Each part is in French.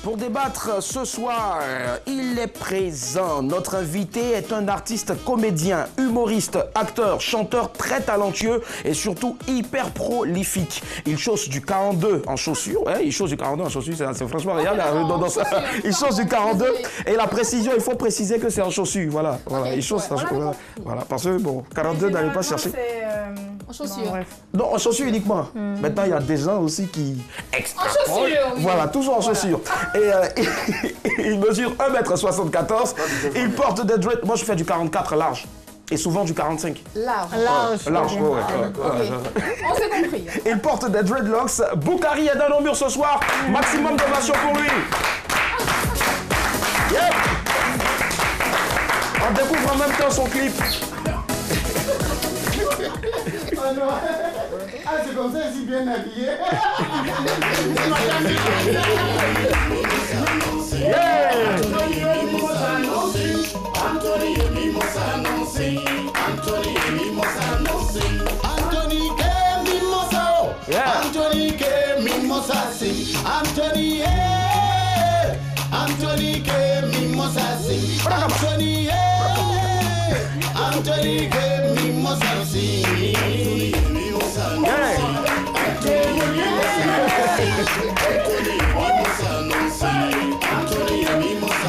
Pour débattre ce soir, il est présent. Notre invité est un artiste comédien, humoriste, acteur, chanteur très talentueux et surtout hyper prolifique. Il chausse du 42 en chaussures. Ouais, il chausse du 42 en chaussures, c'est franchement regarde. Il chausse du 42 et la précision, il faut préciser que c'est en chaussures. Voilà, voilà. Il chausse en chaussures. Voilà, parce que bon, 42 n'allez pas chercher. En chaussures. Non, en chaussures uniquement. Maintenant, il y a des gens aussi qui extrapolent. En chaussures. Voilà, toujours en chaussures. Et il mesure 1m74. Il porte des dreads. Moi, je fais du 44 large. Et souvent du 45. Large. Large, ouais. On s'est compris. Il porte des dreadlocks. Boukari est dans nos murs ce soir. Maximum d'ovation pour lui. Yeah. On découvre en même temps son clip. Oh non. Ah, c'est comme ça, si bien habillé.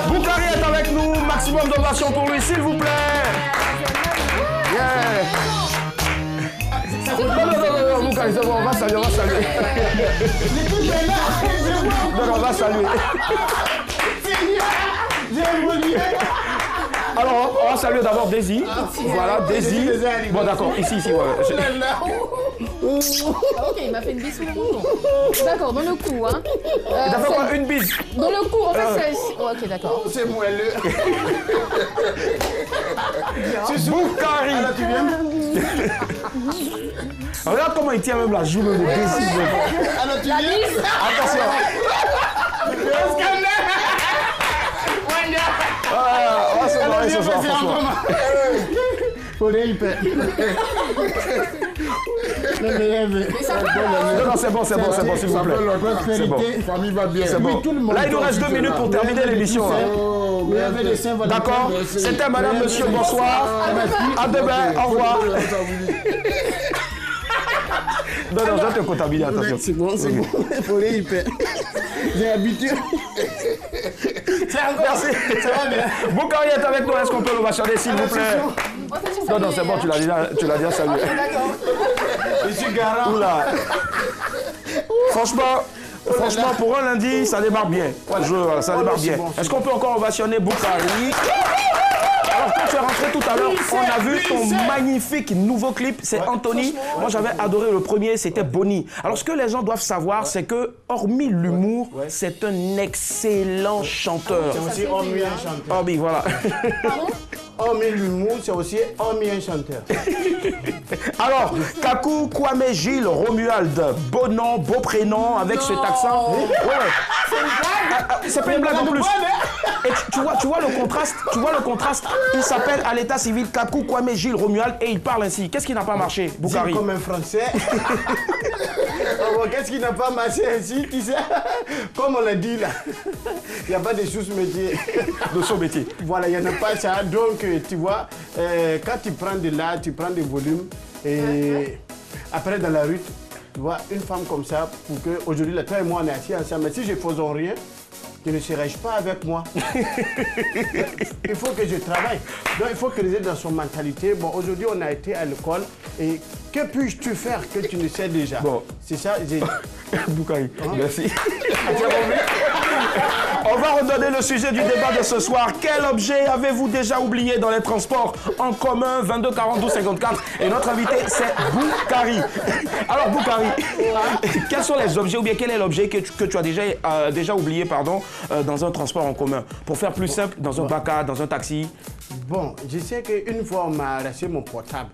Boukari est avec nous, maximum d'ovation pour lui, s'il vous plaît. Yeah. Non, Boukari, c'est bon, on va saluer, Non, on va saluer. Alors, on va saluer d'abord Daisy. Voilà, Daisy. Bon, d'accord, ici, ouais. Ok, il m'a fait une bise sur le cou. D'accord, dans le cou, hein. T'as fait quoi, une bise? Dans le cou, en fait, c'est... Ok, d'accord. C'est moelleux. Boukari. Tu viens? Regarde comment il tient même la joue de Daisy. Alors, tu viens? Attention. On va se marrer ce soir, franchement. Non, c'est bon, s'il vous plaît. C'est bon. C'est bon. Là, il nous reste 2 minutes pour terminer l'émission. D'accord? C'était madame, monsieur, bonsoir. À demain, au revoir. Non, je vais te comptabiliser, attention. C'est bon. J'ai l'habitude. Merci. Boukari est avec nous, est-ce qu'on peut l'ovationner, s'il vous plaît? Non, c'est bon, tu l'as déjà salué. Je suis garant. Oula. Franchement, pour un lundi, ça démarre bien. Ça démarre bien. Est-ce qu'on peut encore ovationner Boukari? Alors, quand tu es rentré tout à l'heure, on a vu ton magnifique nouveau clip, c'est Anthony. Moi, j'avais adoré le premier, c'était Bonnie. Alors, ce que les gens doivent savoir, c'est que, hormis l'humour, c'est un excellent chanteur. C'est aussi hormis un chanteur. Hormis, voilà. Hormis l'humour, c'est aussi hormis un chanteur. Alors, Kakou Kwame Gilles Romuald, beau nom, beau prénom, avec cet accent. Ouais. C'est pas une blague en plus. Et tu vois le contraste, il s'appelle à l'état civil Kakou Kwame Gilles Romuald et il parle ainsi. Qu'est-ce qui n'a pas marché, Boukari? Comme un Français. Qu'est-ce qui n'a pas marché ainsi, tu sais? Comme on l'a dit là, il n'y a pas de sous-métier. De sous-métier. Voilà, il n'y en a pas ça. Donc, tu vois, quand tu prends de l'art, tu prends des volumes et après dans la rue, tu vois, une femme comme ça, pour que aujourd'hui, toi et moi, on est assis ensemble. Mais si je ne faisons rien, tu ne serais pas avec moi. Il faut que je travaille. Donc, il faut que les aides dans son mentalité. Bon, aujourd'hui, on a été à l'école et que puis-je faire que tu ne sais déjà? Bon. C'est ça, j'ai... Boukari, merci. On va redonner le sujet du débat de ce soir. Quel objet avez-vous déjà oublié dans les transports en commun? 22 42 54. Et notre invité, c'est Boukari. Alors, Boukari, quels sont les objets ou bien quel est l'objet que tu as déjà oublié dans un transport en commun? Pour faire plus simple, dans un baka, dans un taxi? Bon, je sais qu'une fois, on m'a arraché mon portable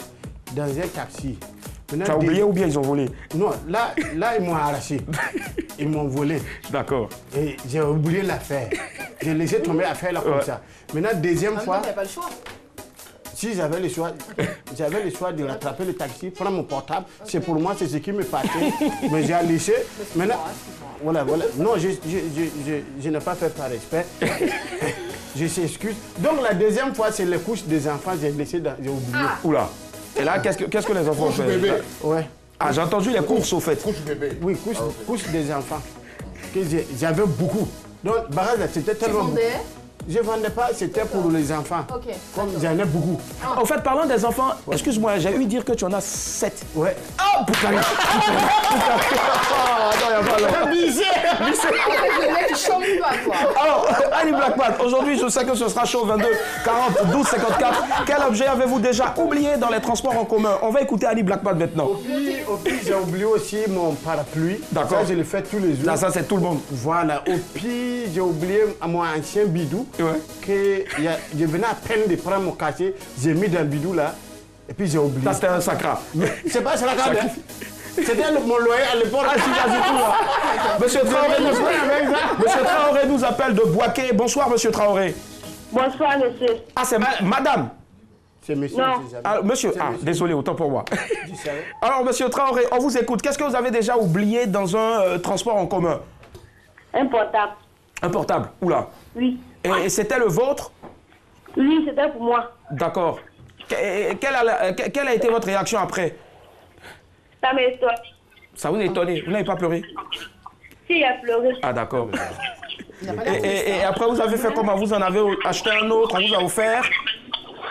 dans un taxi. Tu as oublié ou bien ils ont volé? Non, là ils m'ont arraché. Ils m'ont volé. D'accord. Et j'ai oublié l'affaire. J'ai laissé tomber l'affaire là comme ça. Maintenant, deuxième fois... Il n'y a pas le choix. si j'avais le choix de rattraper le taxi, prendre mon portable, c'est pour moi, c'est ce qui me passait. Mais j'ai laissé. Maintenant, voilà. Non, je n'ai pas fait par respect. Je s'excuse. Donc la deuxième fois, c'est les couches des enfants, j'ai oublié. Oula. Et là, qu'est-ce que les enfants font? Bébé. Ouais. Ah, j'ai entendu les courses au fait. Couche bébé. Oui, couches des enfants. Que j'avais beaucoup. Donc, barrage, c'était tellement beaucoup. Je ne vendais pas, c'était pour les enfants. Ok. Comme j'en ai beaucoup. En fait, parlant des enfants, excuse-moi, j'ai eu dire que tu en as 7. Ouais. Oh, putain. Attends, il y a pas là. En fait, le mec, il chôme pas, quoi. Alors, Ali Blackman, aujourd'hui, je sais que ce sera chaud. 22 40 12 54. Quel objet avez-vous déjà oublié dans les transports en commun? On va écouter Ali Blackman maintenant. Au pire, j'ai oublié aussi mon parapluie. D'accord. Ça, je le fais tous les jours. Là, ça, c'est tout le monde. Voilà. Au pire, j'ai oublié mon ancien bidou. Ouais. Que je venais à peine de prendre mon cachet. J'ai mis dans le bidou là. Et puis j'ai oublié. Ça, c'était un sacra. C'est pas ça la carte. C'était mon loyer à l'époque. Ah, si, vas-y, tout là. Monsieur Traoré nous appelle de Boaké. Bonsoir, monsieur Traoré. Bonsoir, monsieur. Ah, c'est madame. C'est monsieur. Non. Ah, monsieur, désolé, autant pour moi. Alors, monsieur Traoré, on vous écoute. Qu'est-ce que vous avez déjà oublié dans un transport en commun? Un portable. Un portable, oula. Oui. Et c'était le vôtre? Oui, c'était pour moi. D'accord. Quelle a été votre réaction après? Ça m'a étonné. Ça vous a étonné? Vous n'avez pas pleuré? Si, il a pleuré. Ah, d'accord. Il n'a pas l'air triste, Et après, vous avez fait comment? Vous en avez acheté un autre? On vous a offert?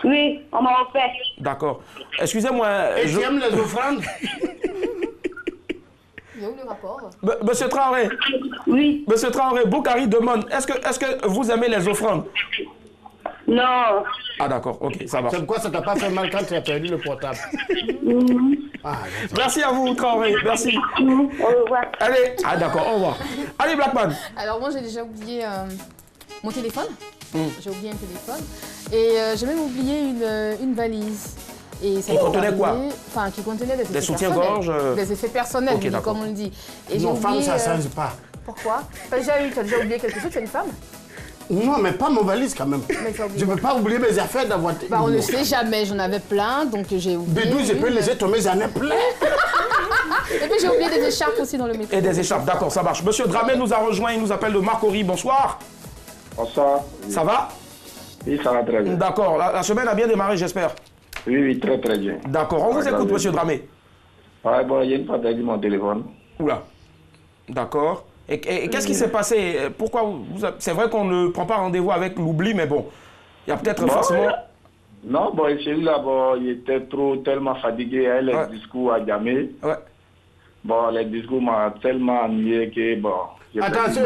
Oui, on m'a offert. D'accord. Excusez-moi. Et tu aimes les offrandes? Il y a où le rapport? Monsieur Traoré. Oui. Monsieur Traoré, Boukari demande, est-ce que vous aimez les offrandes? Non. Ah, d'accord. Ok, ça marche. C'est pourquoi ça t'a pas fait mal quand tu as perdu le portable? Ah, Merci à vous, Traoré. Merci. Au revoir. Allez. Ah, d'accord. Au revoir. Allez, Blackman. Alors moi j'ai déjà oublié mon téléphone. J'ai oublié un téléphone. Et j'ai même oublié une valise. Et ça Qui contenait quoi? Enfin, qui contenait des effets soutiens-gorge, personnels. Des effets personnels, Ok, d'accord. comme on le dit. Et j'ai nos femmes, oublié, ça ne change pas. Pourquoi? Tu as déjà oublié quelque chose, tu es une femme? Non, mais pas mon valise quand même. Mais tu as oublié Je ne quoi? peux pas oublier mes affaires dans la voiture. Bah on ne sait jamais, j'en avais plein, donc j'ai oublié. Bédou, je peux une. laisser tomber, j'en ai plein. Et puis j'ai oublié des écharpes aussi dans le métro. Et des écharpes, d'accord, ça marche. Monsieur Dramé nous a rejoint, il nous appelle de Marcory. Bonsoir. Bonsoir. Ça va? Oui, ça va très bien. D'accord. La semaine a bien démarré, j'espère. Oui, très très bien. D'accord. On vous écoute, monsieur Dramé. Ouais, bon, il y a une fois perdu mon téléphone. Oula. D'accord. Et qu'est-ce qui s'est passé? Pourquoi c'est vrai qu'on ne prend pas rendez-vous avec l'oubli, mais bon, il y a peut-être forcément... Non, bon, celui-là, bon, il était tellement fatigué, hein, les discours à jamais. Ouais. Bon, les discours m'ont tellement ennuyé que, bon... Attention,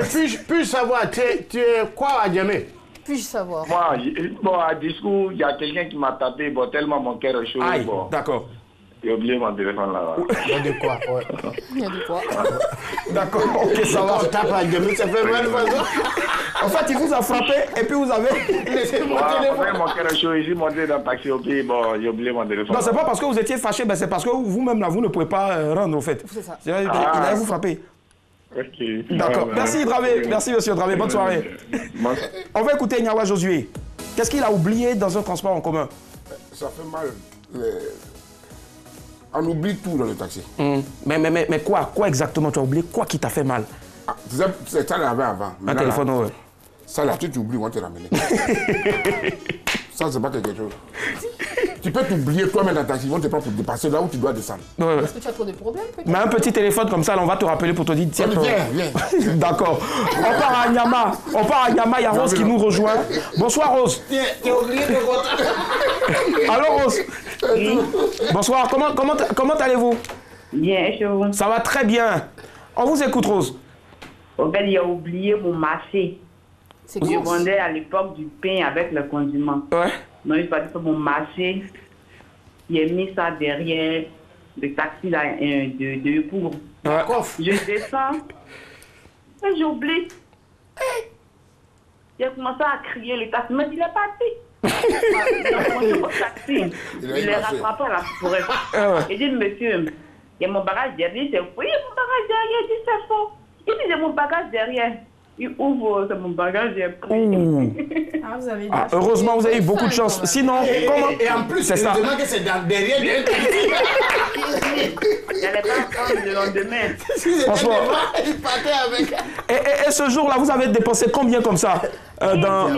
puis-je savoir, tu es quoi à Djamé? Puis-je savoir? Moi, bon, à discours, il y a quelqu'un qui m'a tapé, bon, tellement mon cœur est chaud, Aïe, bon. d'accord. J'ai oublié mon téléphone là. Il y a de quoi, ouais. Il y a de quoi? D'accord, ok, ça Quand va. on tape à Djamé, ça fait mal de façon. En fait, il vous a frappé et puis vous avez laissé mon téléphone. Mon cœur est chaud, ici, monté dans le taxi au pied, bon, j'ai oublié mon téléphone. Non, c'est pas parce que vous étiez fâché, c'est parce que vous-même là, vous ne pouvez pas rendre au fait. C'est ça. Il allait vous frapper. Ok. D'accord. Merci Dramé. Merci monsieur Dramé. Bonne soirée. On va écouter Nyawa Josué. Qu'est-ce qu'il a oublié dans un transport en commun? Ça fait mal. On oublie tout dans le taxi. Mais quoi? Quoi exactement? Tu as oublié quoi qui t'a fait mal? Ah, c'est ça, l'avait avant. Un Maintenant, téléphone, là, ouais. ça, là, tu oublies, on va te ramener. Ça, c'est pas quelque chose. Tu peux t'oublier toi-même dans le taxi, ils vont te prendre pour dépasser là où tu dois descendre. Ouais. Est-ce que tu as trop de problèmes peut-être? Mais un petit téléphone comme ça, là, on va te rappeler pour te dire tiens. Viens. D'accord. On part à Nyama. Il y a Rose qui nous rejoint. Bonsoir Rose. Tu as oublié de votre... Allô Rose. Bonsoir. Comment allez-vous? Bien, je... Ça va très bien. On vous écoute Rose. Au fait, il a oublié mon marché. C'est Je quoi? vendais à l'époque du pain avec le condiment. Ouais. Non, il fallait que mon marché, il a mis ça derrière le taxi là, de pour. Ouais. Je descends, et j'oublie. Il a commencé à crier, le taxi, mais il est parti. Il a commencé au taxi. Il est rattrapé à la forêt. Il dit, monsieur, il y a mon bagage derrière. Il dit, oui, mon bagage derrière. Il dit, c'est faux. Il dit, j'ai mon bagage derrière. Il ouvre, c'est mon bagage, j'ai pris. Ah, vous avez Heureusement, vous avez eu beaucoup de chance. Sinon, comment? Et en plus, c'est ça. Que c'est derrière lui. Elle n'est pas prendre le lendemain. Franchement. Il partait avec. Et ce jour-là, vous avez dépensé combien comme ça dans...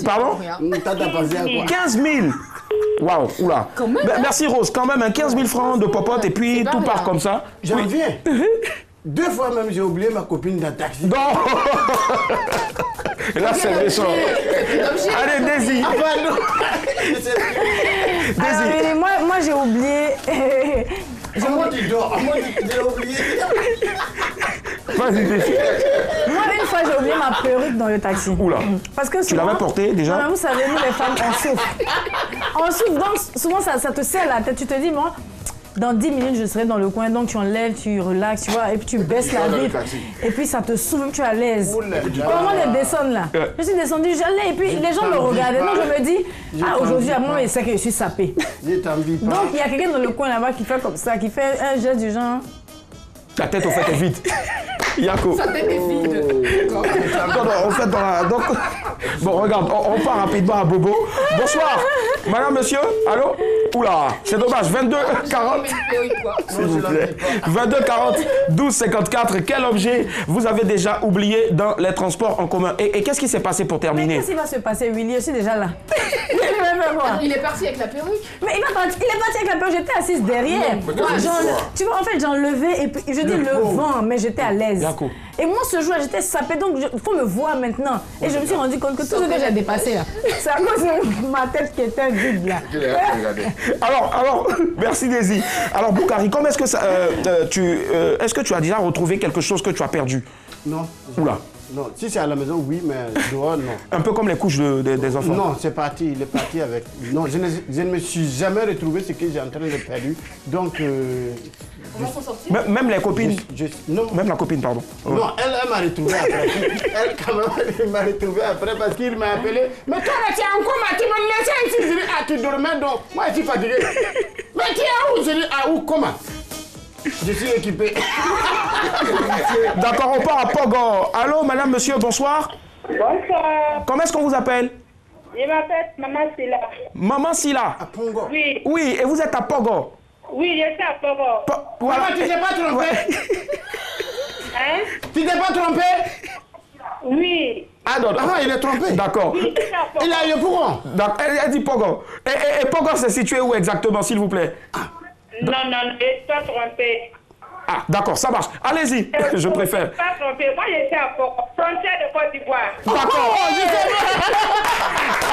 Pardon? T'as dépensé à quoi? 15 000. Waouh, oula. Merci Rose, quand même, 15 000 francs de popote et puis tout part comme ça. J'en viens. 2 fois même, j'ai oublié ma copine dans le taxi. Non. Et là, c'est méchant. Allez, Daisy. Alors, moi j'ai oublié. Moi, tu dors. Moi, j'ai oublié. Vas-y, Daisy. Moi, une fois, j'ai oublié ma perruque dans le taxi. Oula. Parce que souvent, Tu l'avais portée déjà? Non, vous savez, nous les femmes, on souffre. On souffre, donc souvent ça te serre la tête. Tu te dis, moi, dans 10 minutes, je serai dans le coin. Donc tu enlèves, tu relaxes, tu vois, et puis tu baisses la vitre. Et puis ça te souffle, tu es à l'aise. Comment les descendre là? Je suis descendue, j'allais, et puis les gens me regardaient. Donc je me dis, ah, aujourd'hui, à moi, il sait que je suis sapée. Donc il y a quelqu'un dans le coin là-bas qui fait comme ça, qui fait un geste du genre. Ta tête, au fait, est vide. Yako. Sa tête est vide. Non, en fait, dans la... Donc... Bon, regarde, on part rapidement à Bobo. Bonsoir. Madame, monsieur, allô? Oula, c'est dommage. 22 40. S'il vous plaît. 22 40 12 54. Quel objet vous avez déjà oublié dans les transports en commun? Et qu'est-ce qui s'est passé pour terminer? Qu'est-ce qui va se passer, Willy? Je suis déjà là. Il est parti avec la perruque. Mais il est parti avec la perruque, j'étais assise derrière. Tu vois, en fait, j'enlevais et puis je dis le vent, mais j'étais à l'aise. Et moi, ce jour-là, j'étais sapée, donc il faut me voir maintenant. Et je me suis rendu compte que tout ce que j'ai dépassé là, c'est à cause de ma tête qui était vide là. Alors, merci Daisy. Alors, Boukari, comment est-ce que ça, est-ce que tu as déjà retrouvé quelque chose que tu as perdu? Non. Oula. Non, si c'est à la maison, oui, mais dehors, non. Un peu comme les couches des enfants? Non, c'est parti, il est parti avec... Non, je ne me suis jamais retrouvé ce que j'ai en train de perdre. Donc... Comment s'en sortir? Même les copines? Non. Même la copine, pardon. Non, elle m'a retrouvé après. Elle, quand même, elle m'a retrouvé après parce qu'il m'a appelé. Mais toi, là, tu es encore là, tu m'as laissé ici. Je dis, ah, tu dormais donc. Moi, je suis fatigué. Mais tu es où? Je dis, ah, où? Comment? Je suis équipé. D'accord, on part à Pogo. Allô, madame, monsieur, bonsoir. Bonsoir. Comment est-ce qu'on vous appelle? Je m'appelle Maman Silla. Maman Silla. À Pongo. Oui. Oui, et vous êtes à Pogo. Oui, je suis à Pogo. Voilà. Maman, tu t'es pas trompé? Hein? Tu t'es pas trompé? Oui. Ah non, Ah, il est trompé. D'accord. Oui, je suis à Pogo. Il a eu Pogo. Elle dit Pogo. Et Pogo, c'est situé où exactement, s'il vous plaît? Non, je ne suis pas trompé. Ah, d'accord, ça marche. Allez-y, je préfère. Je ne suis pas trompé. Moi, je suis à Pogo, frontière de Côte d'Ivoire. D'accord.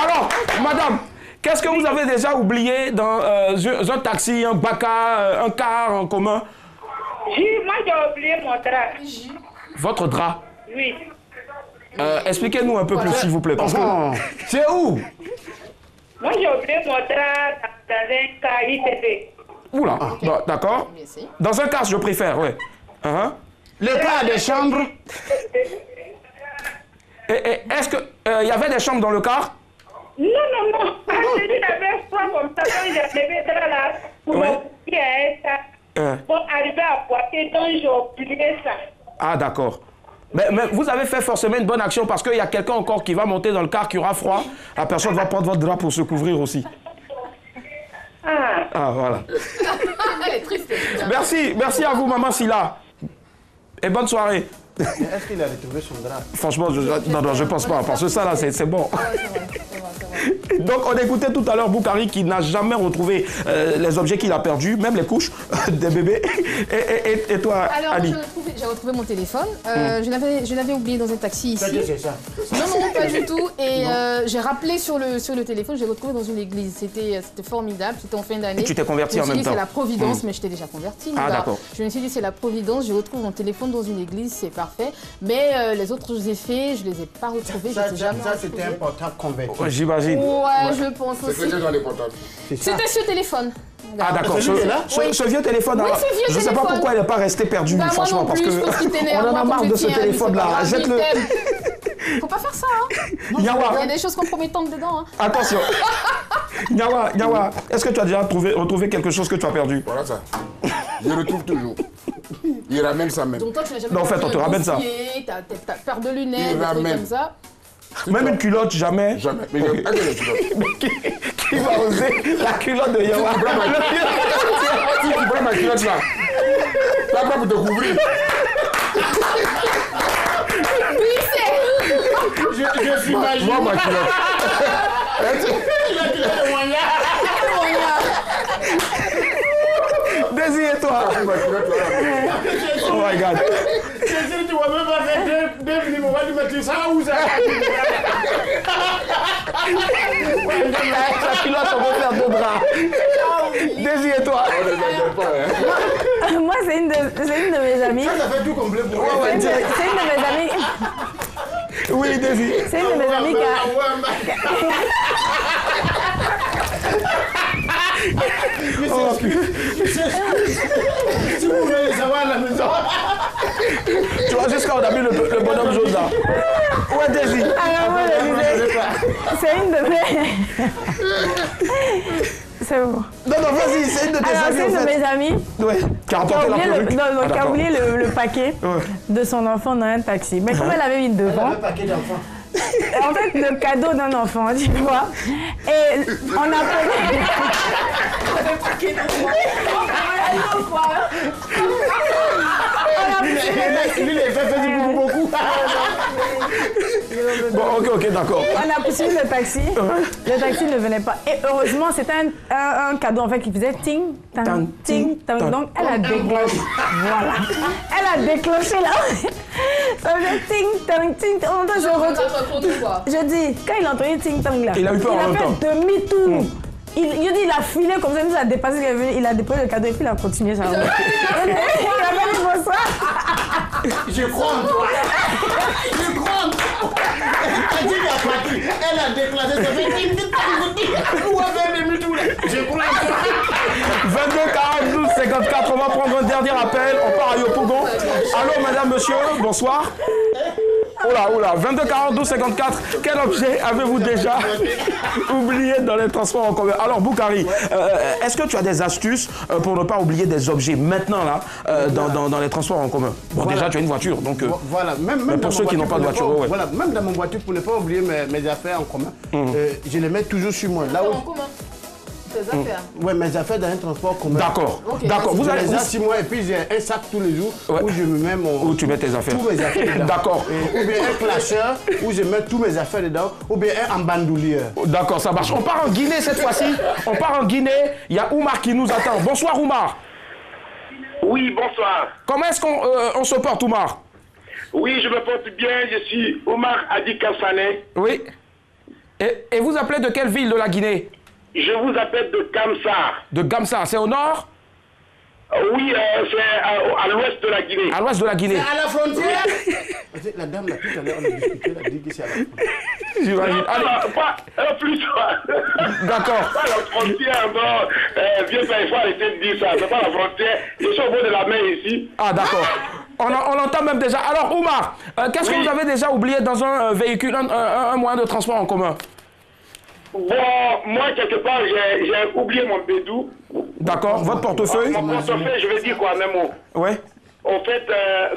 Alors, madame, qu'est-ce que vous avez déjà oublié dans un taxi, un baka, un car en commun? Moi, j'ai oublié mon drap. Votre drap? Oui. Expliquez-nous un peu plus, s'il vous plaît. Parce que... C'est où? Moi, j'ai oublié mon drap dans un car ITV. Oula, d'accord. Dans un car, je préfère, oui. Le cas des chambres. Et est-ce qu'il y avait des chambres dans le car? Non. Il avait froid comme ça, quand il a levé le drap là, pour m'oublier ça. Pour arriver à Poitiers, donc j'ai oublié ça. Ah, d'accord. Mais vous avez fait forcément une bonne action parce qu'il y a quelqu'un encore qui va monter dans le car qui aura froid. La personne va prendre votre drap pour se couvrir aussi. Ah, voilà. Elle est triste. Merci à vous, maman Silla. Et bonne soirée. Est-ce qu'il a retrouvé son drap? Franchement, non, je pense pas. Parce que ça, là, c'est bon. Donc, on écoutait tout à l'heure Boukari qui n'a jamais retrouvé les objets qu'il a perdus, même les couches des bébés. Et toi, Alors, Ali? j'ai retrouvé mon téléphone. Je l'avais oublié dans un taxi ici. C'est ça. Non, pas du tout. Et j'ai rappelé sur le téléphone, j'ai retrouvé dans une église. C'était formidable, c'était en fin d'année. Et tu t'es converti en même temps? C'est la Providence, mais j'étais déjà convertie. Ah, d'accord. Je me suis dit, c'est la Providence, je retrouve mon téléphone dans une église, c'est parfait. Mais les autres, je les ai faits, je les ai pas retrouvés. Ça, c'était un portable converti. J'imagine. Ouais, je pense aussi. C'est que dans les portables. C'était ce téléphone. Ah d'accord, ce vieux téléphone, oui, ce vieux je ne sais pas téléphone. pourquoi il n'est pas resté perdu, Bah, franchement, parce qu'on en a marre de ce téléphone-là. Jette-le. Faut pas faire ça, hein. Il y a des choses compromettantes dedans, hein. Attention. Nyawa, est-ce que tu as déjà retrouvé quelque chose que tu as perdu? Voilà ça. Je le retrouve toujours. Il ramène ça même. Donc toi, tu n'as jamais Non, en fait, on te ramène ça. T'as peur de lunettes, des trucs comme ça. Même une culotte, jamais. Jamais. Mais il n'y a pas de culotte. Qui va oser la culotte de Yawa? Si tu prends ma culotte là, t'as pas pour te couvrir. Je suis magique. Moi, ma culotte. La culotte de moyen. Désir, toi. Ma culotte là. Oh my God. Si tu vas même pas faire deux minutes, on va lui mettre ça où ça? La culotte, on va faire 2 bras. Désir, toi. On ne les pas, hein. Moi, c'est une de mes amies. Ça fait tout complet pour moi. C'est une de mes amies. Oui, Désir. C'est une de mes amies qui a. Si vous voulez savoir à la maison. Tu vois, jusqu'à on a mis le bonhomme jaune là. Ouais, Désir. Alors, moi, je disais, c'est une de mes. C'est bon. Non, vas-y, c'est une de tes Alors, amies. c'est une de mes amies Ouais. Qui a qui a rapporté la oublié, perruque. qui a oublié le paquet de son enfant dans un taxi. Mais comme elle avait mis devant, Un paquet d'enfants. en fait, le cadeau d'un enfant, tu vois. Et on a posé. Lui, il fait beaucoup. Bon, ok, d'accord. On a poursuivi le taxi. Le taxi ne venait pas. Et heureusement, c'était un cadeau en fait qui faisait ting, tang, ting, tang. Donc elle a déclenché. Voilà. Elle a déclenché là. Ça faisait ting, tang, ting. En même temps, je dis, quand il a entendu ting, tang là, Il a eu peur en même temps. Il a fait demi-tour. Il a filé comme ça, il a dépassé, il a déposé le cadeau et puis il a continué sa route. Il a fait du bonsoir. Je crois en toi. Je crois en toi. Elle dit qu'elle a parti. Elle a déclaré. Ça fait une petite où avait les tout là. Je crois en toi. 22 42 54, on va prendre un dernier appel. On part à Yopougon. Allô, madame, monsieur, bonsoir. Oula, 22 42 54. Quel objet avez-vous déjà oublié dans les transports en commun? Alors, Boukari, est-ce que tu as des astuces pour ne pas oublier des objets maintenant là dans les transports en commun? Bon, Voilà. déjà, tu as une voiture, donc. Voilà, même Mais dans pour ceux mon qui n'ont pas de pour ne voiture, ouais. Voilà, même dans mon voiture, pour ne pas oublier mes affaires en commun, je les mets toujours sur moi. Là En où, commun. Tes affaires. ouais, mes affaires dans un transport commun. D'accord, Ok. d'accord. Vous Je allez. les ai sur moi et puis j'ai un sac tous les jours Ouais. où je me mets Où tu mets tes affaires. tous mes affaires dedans. D'accord. Ou bien un clasheur où je mets tous mes affaires dedans, ou bien un bandoulière. D'accord, ça marche. On part en Guinée cette fois-ci. On part en Guinée. Il y a Oumar qui nous attend. Bonsoir, Oumar. Oui, bonsoir. Comment est-ce qu'on se porte, Oumar? Oui, je me porte bien. Je suis Omar Adi Kassané. Oui. Et vous appelez de quelle ville de la Guinée? Je vous appelle de Kamsar. De Gamsa, c'est au nord? Oui, c'est à l'ouest de la Guinée. À l'ouest de la Guinée. À la frontière. La dame là, tout à l'heure, on a discuté, elle a dit que c'est à la frontière. J'imagine. Allez, Pas plus. d'accord. Pas la frontière, non. Viens pas, il faut arrêter de dire ça. C'est pas la frontière. Je suis au bord de la mer ici. Ah, d'accord. On l'entend même déjà. Alors, Oumar, qu'est-ce que vous avez déjà oublié dans un véhicule, un moyen de transport en commun? Bon, moi, quelque part, j'ai oublié mon bédou. D'accord. Votre portefeuille? Mon portefeuille, je vais dire quoi, même mot. Ouais. En fait,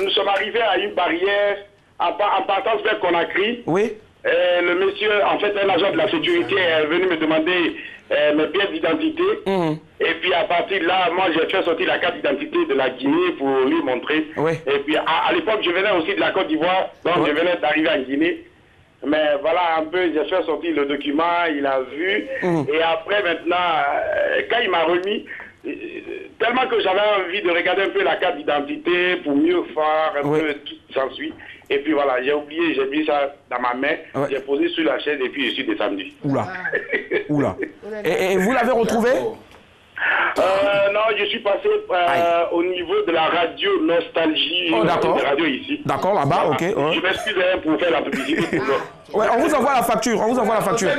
nous sommes arrivés à une barrière en partant vers Conakry. Oui. Le monsieur, en fait, un agent de la sécurité est venu me demander mes pièces d'identité. Et puis à partir de là, moi j'ai fait sortir la carte d'identité de la Guinée pour lui montrer. Oui. Et puis à l'époque, je venais aussi de la Côte d'Ivoire, donc je venais d'arriver en Guinée. Mais voilà un peu, j'ai fait sortir le document, il a vu. Et après maintenant, quand il m'a remis, tellement que j'avais envie de regarder un peu la carte d'identité pour mieux faire un peu tout ce qui s'ensuit. Et puis voilà, j'ai oublié, j'ai mis ça dans ma main, j'ai posé sur la chaise et puis je suis descendu. Oula. Oula. Et vous l'avez retrouvé? Non, je suis passé au niveau de la radio Nostalgie, d'accord. de radio ici. D'accord, là-bas, ok. Ouais. Je m'excuse pour faire la publicité pour Ouais, on vous envoie la facture, on vous envoie la facture.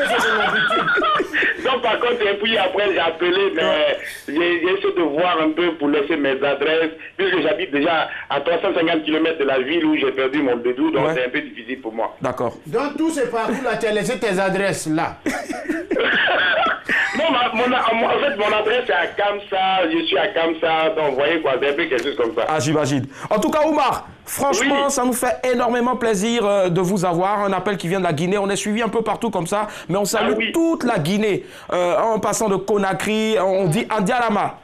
Mais comme par contre, et puis après j'ai appelé, mais j'ai essayé de voir un peu pour laisser mes adresses, puisque j'habite déjà à 350 km de la ville où j'ai perdu mon bédou, donc c'est un peu difficile pour moi. D'accord. Dans tous ces parcours-là, tu as laissé tes adresses là. Non, en fait, mon adresse est à Kamsa, je suis à Kamsa, donc vous voyez quoi, c'est un peu quelque chose comme ça. Ah, j'imagine. En tout cas, Oumar, franchement, Oui. ça nous fait énormément plaisir de vous avoir. Un appel qui vient de la Guinée. On est suivi un peu partout comme ça, mais on salue oui. toute la Guinée. En passant de Conakry, on dit Andialama.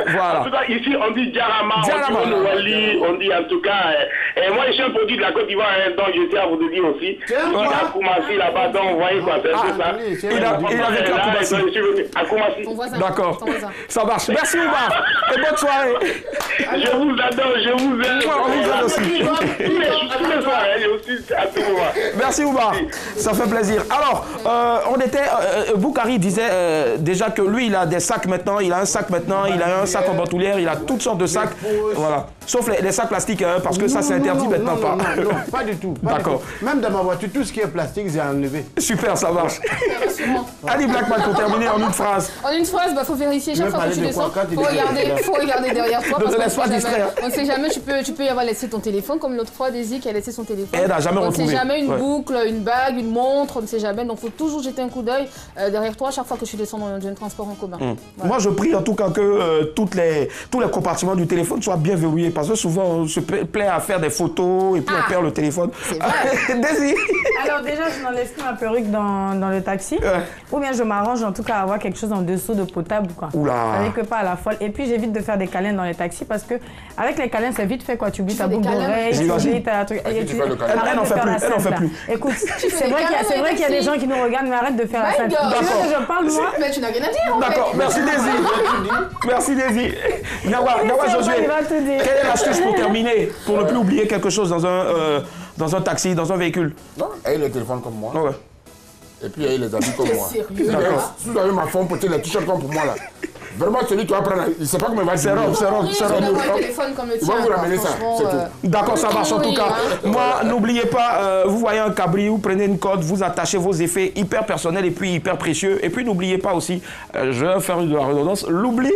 Voilà. En tout cas, ici, on dit Djarama, Djarama. on dit Wali, on dit en tout cas... et moi, je suis un produit de la Côte d'Ivoire, hein, donc je tiens à vous le dire aussi. Tiens, Il quoi? est à Koumassi, là-bas, donc vous voyez quoi, c'est un peu ça. oui, c'est Il a vrai. vécu à Là, Koumassi. je suis venu à Koumassi. Ton voisin. D'accord. Ton voisin. Ça marche. Merci, Oumar. Et bonne soirée. Je vous adore, je vous aime. On vous aime aussi. Tous les soirs, hein, et aussi à tout moment. Merci Oumar, ça fait plaisir. Alors, Boukari disait déjà que lui, il a des sacs maintenant, il a un sac maintenant, il a un sac en bandoulière, il a toutes sortes de sacs. Voilà. Sauf les sacs plastiques, hein, parce que ça c'est interdit maintenant pas. Non, pas du tout. D'accord. Même dans ma voiture, tout ce qui est plastique, j'ai enlevé. Super, ça marche. Rassurant. Ali Blackman, pour terminer en une phrase. En une phrase, faut vérifier chaque veux fois que parler tu de descends. quoi quand il est Faut regarder derrière toi. Ne parce te qu'on laisse pas sait jamais- distraire. On ne sait jamais, tu peux y avoir laissé ton téléphone, comme l'autre fois, Daisy qui a laissé son téléphone. Elle n'a jamais On ne retrouvé. sait jamais une Ouais. boucle, une bague, une montre, on ne sait jamais. Donc il faut toujours jeter un coup d'œil derrière toi chaque fois que tu descends dans un transport en commun. Voilà. Moi, je prie en tout cas que tous les compartiments du téléphone soient bien verrouillés, parce que souvent on se plaît à faire des photos et puis on perd le téléphone. C'est vrai. Daisy. Alors déjà, je n'enlève plus ma perruque dans le taxi. Ou bien je m'arrange en tout cas à avoir quelque chose en dessous de potable, quoi. Oula. Avec pas à la folle. Et puis j'évite de faire des câlins dans les taxis parce que avec les câlins, c'est vite fait, quoi. Tu oublies ta fais des boucle câlins. d'oreille, tu J'imagine. oublies ta truc. tu fais le câlin. Arrête Elle en de fait faire plus, la elle en simple, fait là. plus. Écoute, c'est des vrai câlins qu'il dans les y a des taxis. gens qui nous regardent, mais arrête de faire la My simple. God. Tu veux que je parle, moi? Mais tu n'as rien à dire en fait. D'accord, merci Daisy. Merci Daisy. Nawa Josué, Il va tout dire. quelle est l'astuce pour terminer, pour ne plus oublier quelque chose dans un taxi, dans un véhicule? Non, ayez le téléphone comme moi. Ouais. Et puis ayez les habits comme moi. Sérieux, Si vous avez ma forme, peut-être les t-shirts comme pour moi là. Vraiment, celui qui va prendre, il ne sait pas comment il va C'est robe, c'est robe, c'est robe. d'avoir un téléphone comme le Il va tien. vous ramener ça, franchement, c'est tout. D'accord, ça marche en tout cas. hein. Moi, n'oubliez pas, vous voyez un cabri, vous prenez une corde, vous attachez vos effets hyper personnels et puis hyper précieux. Et puis n'oubliez pas aussi, je vais faire de la redondance, l'oubli,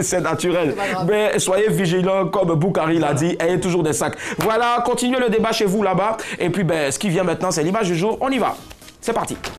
c'est naturel. pas grave. Mais soyez vigilants, comme Boukari l'a dit, ayez toujours des sacs. Voilà, continuez le débat chez vous là-bas. Et puis, ce qui vient maintenant, c'est l'image du jour. On y va. C'est parti.